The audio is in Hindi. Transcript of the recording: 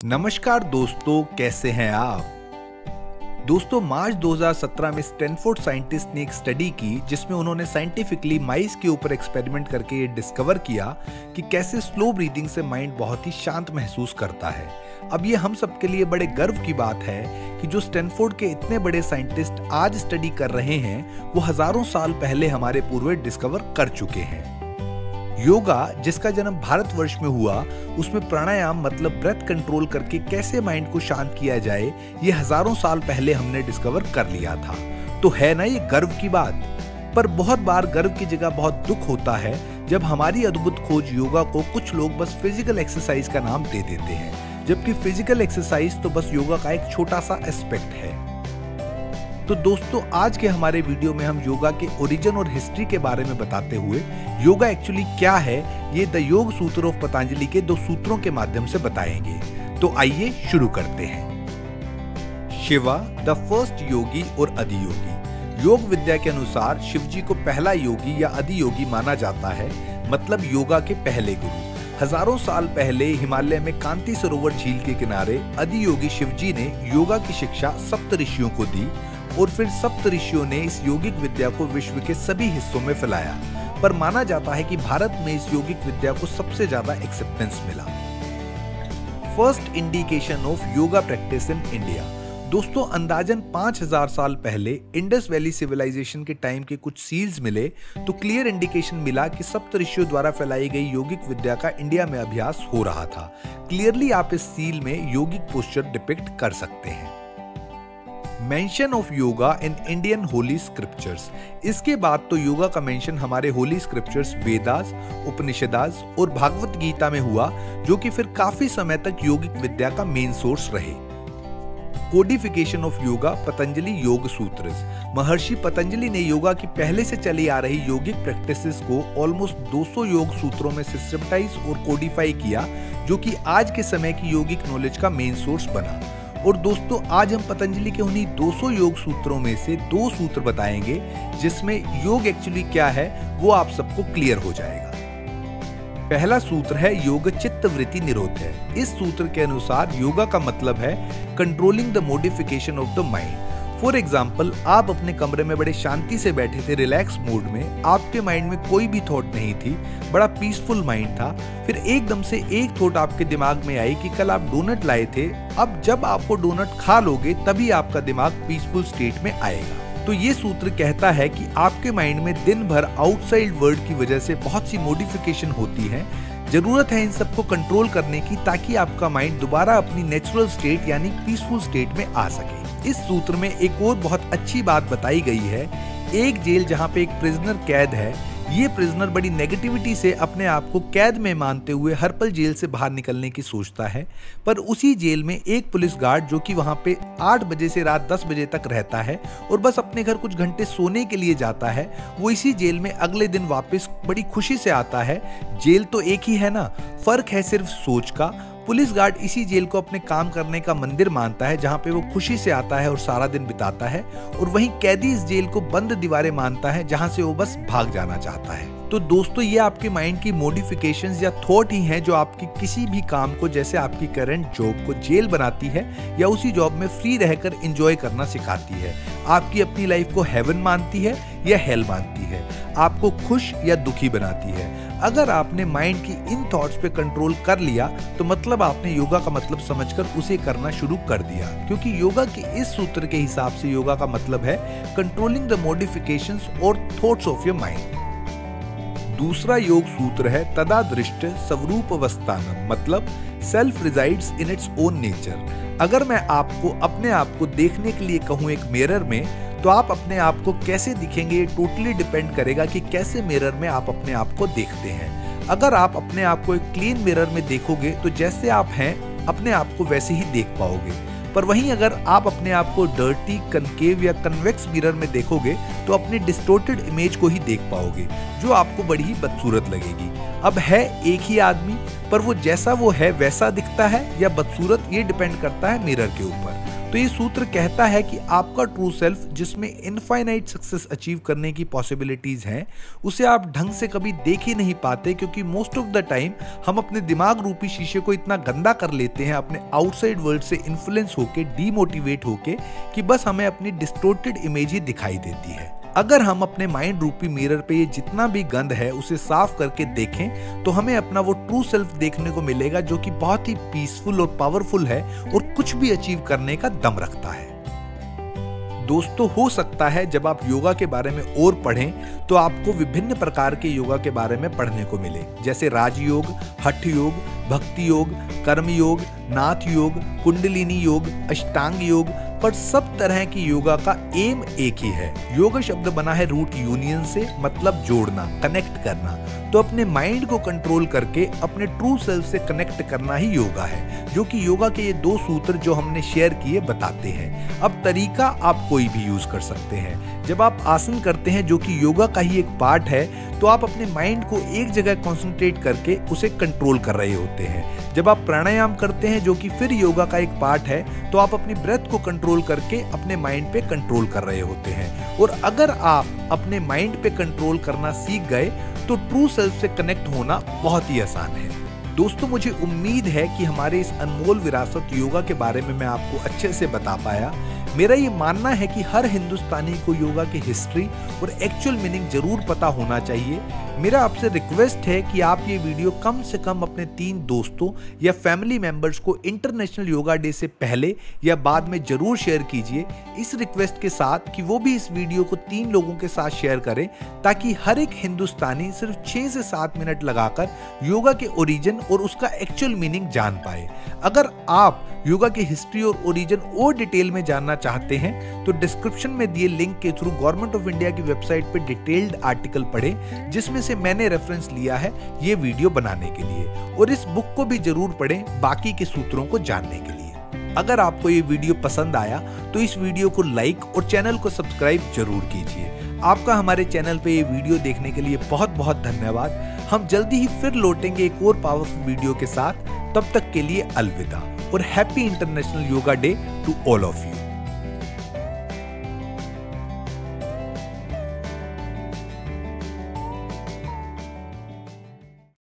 नमस्कार दोस्तों, कैसे हैं आप। दोस्तों, मार्च 2017 में स्टैनफोर्ड साइंटिस्ट ने एक स्टडी की जिसमें उन्होंने साइंटिफिकली माइस के ऊपर एक्सपेरिमेंट करके ये डिस्कवर किया कि कैसे स्लो ब्रीदिंग से माइंड बहुत ही शांत महसूस करता है। अब ये हम सबके लिए बड़े गर्व की बात है कि जो स्टैनफोर्ड के इतने बड़े साइंटिस्ट आज स्टडी कर रहे हैं वो हजारों साल पहले हमारे पूर्वज डिस्कवर कर चुके हैं। योगा, जिसका जन्म भारतवर्ष में हुआ, उसमें प्राणायाम मतलब ब्रेथ कंट्रोल करके कैसे माइंड को शांत किया जाए, ये हजारों साल पहले हमने डिस्कवर कर लिया था। तो है ना ये गर्व की बात। पर बहुत बार गर्व की जगह बहुत दुख होता है जब हमारी अद्भुत खोज योगा को कुछ लोग बस फिजिकल एक्सरसाइज का नाम दे देते हैं, जबकि फिजिकल एक्सरसाइज तो बस योगा का एक छोटा सा एस्पेक्ट है। तो दोस्तों, आज के हमारे वीडियो में हम योगा के ओरिजिन और हिस्ट्री के बारे में बताते हुए योगा एक्चुअली क्या है, ये द योग सूत्र ऑफ पतंजलि के 2 सूत्रों के माध्यम से बताएंगे। तो आइए शुरू करते हैं। शिवा द फर्स्ट योगी और अधियोगी। योग विद्या के अनुसार शिव जी को पहला योगी या अधियोगी माना जाता है, मतलब योगा के पहले गुरु। हजारों साल पहले हिमालय में कांति सरोवर झील के किनारे अधियोगी शिव जी ने योगा की शिक्षा सप्त ऋषियों को दी और फिर सप्त ऋषियों ने इस योगिक विद्या को विश्व के सभी हिस्सों में फैलाया। पर माना जाता है कि भारत में इस योगिक विद्या को सबसे ज्यादा एक्सेप्टेंस मिला। First indication of yoga practice in India. दोस्तों, अंदाजन 5000 साल पहले इंडस वैली सिविलाइजेशन के टाइम के कुछ सील्स मिले तो क्लियर इंडिकेशन मिला कि सप्त ऋषियों द्वारा फैलाई गई योगिक विद्या का इंडिया में अभ्यास हो रहा था। क्लियरली आप इस सील में योगिक पोस्चर डिपिक्ट कर सकते हैं। Mention of yoga in Indian Holi scriptures. इसके बाद तो योगा का मेंशन हमारे होली स्क्रिप्चर्स वेदास, उपनिषदास और भागवत गीता में हुआ, जो कि फिर काफी समय तक योगिक विद्या का मेन सोर्स रहे। कोडिफिकेशन ऑफ योगा पतंजलि योग सूत्रस। महर्षि पतंजलि ने योगा की पहले से चली आ रही योगिक प्रैक्टिसेस को ऑलमोस्ट 200 योग सूत्रों में सिस्टमटाइज और कोडिफाई किया, जो कि आज के समय की योगिक नॉलेज का मेन सोर्स बना। और दोस्तों, आज हम पतंजलि के उन्हीं 200 योग सूत्रों में से 2 सूत्र बताएंगे जिसमें योग एक्चुअली क्या है वो आप सबको क्लियर हो जाएगा। पहला सूत्र है योग चित्त वृत्ति निरोध है। इस सूत्र के अनुसार योगा का मतलब है controlling the modification of the mind. For example, आप अपने कमरे में बड़े शांति से बैठे थे, रिलैक्स मूड में, आपके माइंड में कोई भी थॉट नहीं थी, बड़ा पीसफुल माइंड था। फिर एकदम से एक थॉट आपके दिमाग में आई कि कल आप डोनट लाए थे। अब जब आप वो डोनट खा लोगे तभी आपका दिमाग पीसफुल स्टेट में आएगा। तो ये सूत्र कहता है कि आपके माइंड में दिन भर आउटसाइड वर्ल्ड की वजह से बहुत सी मॉडिफिकेशन होती है। जरूरत है इन सबको कंट्रोल करने की ताकि आपका माइंड दोबारा अपनी नेचुरल स्टेट यानी पीसफुल स्टेट में आ सके। इस सूत्र में एक और बहुत अच्छी बात बताई गई है। एक जेल जहाँ पे एक प्रिजनर कैद है, ये प्रिजनर बड़ी नेगेटिविटी से अपने आप को कैद में मानते हुए हर पल जेल से बाहर निकलने की सोचता है। पर उसी जेल में एक पुलिस गार्ड जो कि वहाँ पे 8 बजे से रात 10 बजे तक रहता है और बस अपने घर कुछ घंटे सोने के लिए जाता है, वो इसी जेल में अगले दिन वापस बड़ी खुशी से आता है। जेल तो एक ही है ना, फर्क है सिर्फ सोच का। पुलिस गार्ड इसी जेल को अपने काम करने का मंदिर मानता है जहाँ पे वो खुशी से आता है और सारा दिन बिताता है, और वहीं कैदी इस जेल को बंद दीवारें मानता है जहाँ से वो बस भाग जाना चाहता है। तो दोस्तों, ये आपके माइंड की मॉडिफिकेशंस या थॉट ही हैं जो आपकी किसी भी काम को, जैसे आपकी करंट जॉब को, जेल बनाती है या उसी जॉब में फ्री रहकर एंजॉय करना सिखाती है। आपकी अपनी लाइफ को हेवन मानती है या हेल मानती है, आपको खुश या दुखी बनाती है। अगर आपने माइंड की इन थॉट्स पे कंट्रोल कर लिया तो मतलब आपने योगा का मतलब समझकर उसे करना शुरू कर दिया, क्योंकि योगा के इस सूत्र के हिसाब से योगा का मतलब है कंट्रोलिंग द मॉडिफिकेशंस और थॉट्स ऑफ योर माइंड। दूसरा योग सूत्र है तदादृष्ट स्वरूपवस्थानम, मतलब self resides in its own nature. अगर मैं आपको अपने आप को देखने के लिए कहूँ एक मिरर में, तो आप अपने आप को कैसे दिखेंगे ये टोटली डिपेंड करेगा कि कैसे मिरर में आप अपने आप को देखते हैं। अगर आप अपने आप को एक क्लीन मिरर में देखोगे तो जैसे आप हैं अपने आप को वैसे ही देख पाओगे। पर वहीं अगर आप अपने आप को डर्टी, कनकेव या कन्वेक्स मिरर में देखोगे तो अपनी डिस्टोर्टेड इमेज को ही देख पाओगे, जो आपको बड़ी ही बदसूरत लगेगी। अब है एक ही आदमी, पर वो जैसा वो है वैसा दिखता है या बदसूरत, ये डिपेंड करता है मिरर के ऊपर। तो ये सूत्र कहता है कि आपका ट्रू सेल्फ, जिसमें इनफाइनाइट सक्सेस अचीव करने की पॉसिबिलिटीज हैं, उसे आप ढंग से कभी देख ही नहीं पाते, क्योंकि मोस्ट ऑफ द टाइम हम अपने दिमाग रूपी शीशे को इतना गंदा कर लेते हैं अपने आउटसाइड वर्ल्ड से इन्फ्लुएंस होके, डीमोटिवेट होके, कि बस हमें अपनी डिस्टोर्टेड इमेज ही दिखाई देती है। अगर हम अपने माइंड रूपी मिरर पे ये जितना भी गंद है उसे साफ करके देखें तो हमें अपना वो ट्रू सेल्फ देखने को मिलेगा, जो कि बहुत ही पीसफुल और पावरफुल है और कुछ भी अचीव करने का दम रखता है। दोस्तों, हो सकता है जब आप योगा के बारे में और पढ़ें तो आपको विभिन्न प्रकार के योगा के बारे में पढ़ने को मिले, जैसे राजयोग, हठ योग, भक्ति योग, कर्म योग, नाथ योग, कुंडलिनी योग, अष्टांग योग, पर सब तरह की योगा का एम एक ही है। योगा शब्द बना है रूट यूनियन से, मतलब जोड़ना, कनेक्ट करना। तो अपने माइंड को कंट्रोल करके अपने ट्रू सेल्फ से कनेक्ट करना ही योगा है, जो कि योगा के ये 2 सूत्र जो हमने शेयर किए बताते हैं। अब तरीका आप कोई भी यूज कर सकते हैं। जब आप आसन करते हैं, जो कि योगा का ही एक पार्ट है, तो आप अपने माइंड को एक जगह कंसंट्रेट करके उसे कंट्रोल कर रहे होते हैं। जब आप प्राणायाम करते हैं, जो कि फिर योगा का एक पार्ट है, तो आप अपनी ब्रेथ को कंट्रोल करके अपने माइंड पे कंट्रोल कर रहे होते हैं। और अगर आप अपने माइंड पे कंट्रोल करना सीख गए तो ट्रू सेल्फ से कनेक्ट होना बहुत ही आसान है। दोस्तों, मुझे उम्मीद है कि हमारे इस अनमोल विरासत योगा के बारे में मैं आपको अच्छे से बता पाया। मेरा ये मानना है कि हर हिंदुस्तानी को योगा की हिस्ट्री और एक्चुअल मीनिंग जरूर पता होना चाहिए। मेरा आपसे रिक्वेस्ट है कि आप ये वीडियो कम से कम अपने 3 दोस्तों या फैमिली मेंबर्स को इंटरनेशनल योगा डे से पहले या बाद में जरूर शेयर कीजिए, इस रिक्वेस्ट के साथ कि वो भी इस वीडियो को 3 लोगों के साथ शेयर करें, ताकि हर एक हिंदुस्तानी सिर्फ 6 से 7 मिनट लगाकर योगा के ओरिजिन और उसका एक्चुअल मीनिंग जान पाए। अगर आप योगा की हिस्ट्री और ओरिजिन और डिटेल में जानना चाहते हैं तो डिस्क्रिप्शन में दिए लिंक के थ्रू गवर्नमेंट ऑफ इंडिया की वेबसाइट पे डिटेल्ड आर्टिकल पढ़ें, जिसमें से मैंने रेफरेंस लिया है ये वीडियो बनाने के लिए, और इस बुक को भी जरूर पढ़ें बाकी के सूत्रों को जानने के लिए। अगर आपको ये वीडियो पसंद आया तो इस वीडियो को लाइक और चैनल को सब्सक्राइब जरूर कीजिए। आपका हमारे चैनल पे ये वीडियो देखने के लिए बहुत बहुत धन्यवाद। हम जल्दी ही फिर लौटेंगे एक और पावरफुल वीडियो के साथ। तब तक के लिए अलविदा और happy international yoga day to all of you.